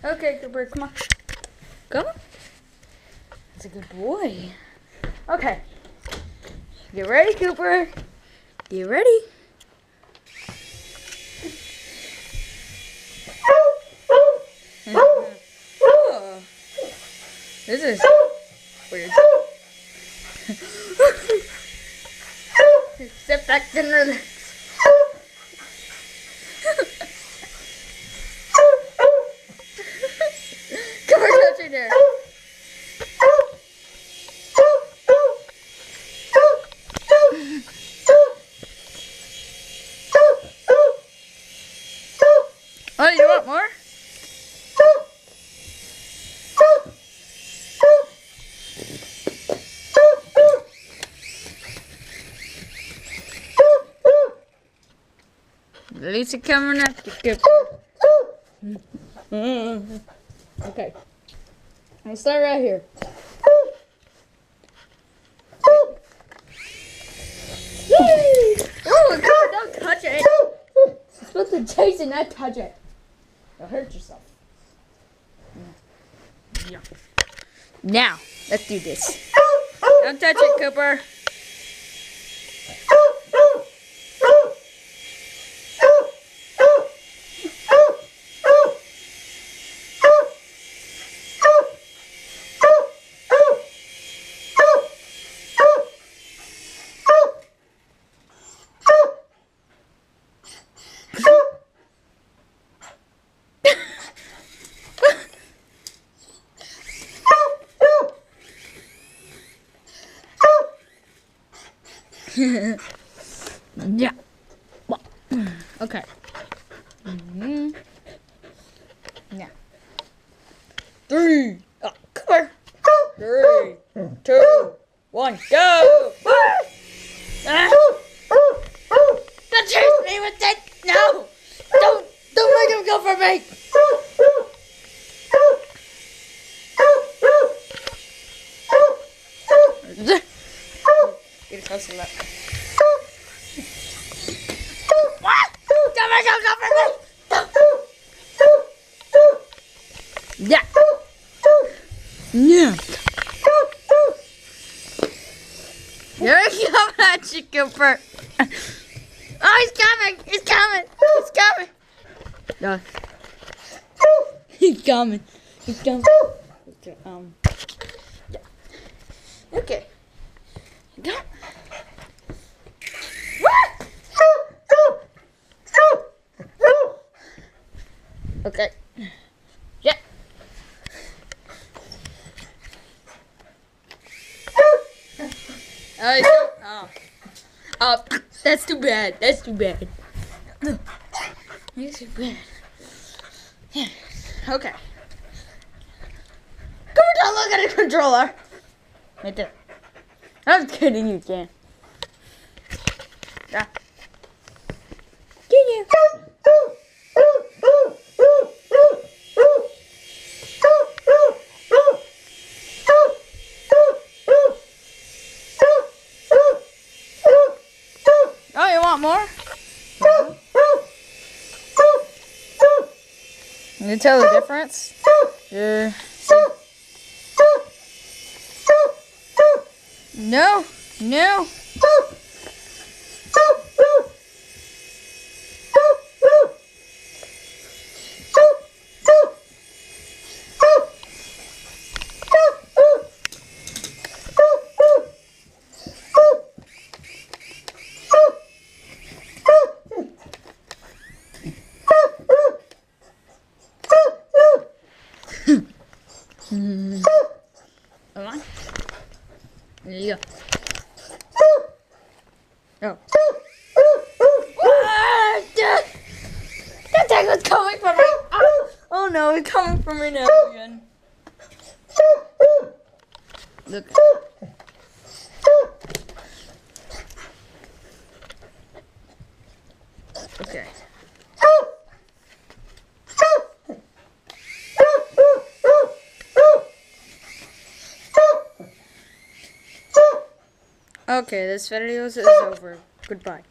Okay, Cooper, come on. Come on. That's a good boy. Okay. Get ready, Cooper. Get ready. Oh, this is weird. Step back and relax. Come on, touch it there. Oh, you want more? At least it's coming up. Okay. I'll start right here. Oh, God, don't touch it. You're supposed to chase it, not touch it. You'll hurt yourself. Yeah. Now, let's do this. Don't touch it, Cooper. Yeah. Okay. Yeah. 3. Oh, come here. 3, 2, 1, go. Don't chase me with that. No. Don't make him go for me. Get a closer look. What? Don't make him go for me. Yeah. Yeah. Here he comes at you, Cooper. Oh, he's coming. He's coming. He's coming. No. He's coming. He's coming. Okay. Yeah. Okay. Go. Okay. Yeah. Oh, that's too bad. That's too bad. That's too bad. Yeah. Okay. Go down, look at the controller. Right there. I'm kidding, you can. Yeah. Can you? Oh, you want more? Can you tell the difference? Yeah. No, no. Come on. There you go. Oh. That thing was coming from me. Oh no, it's coming from me now again. Look. Okay. Okay, this video is over. Goodbye.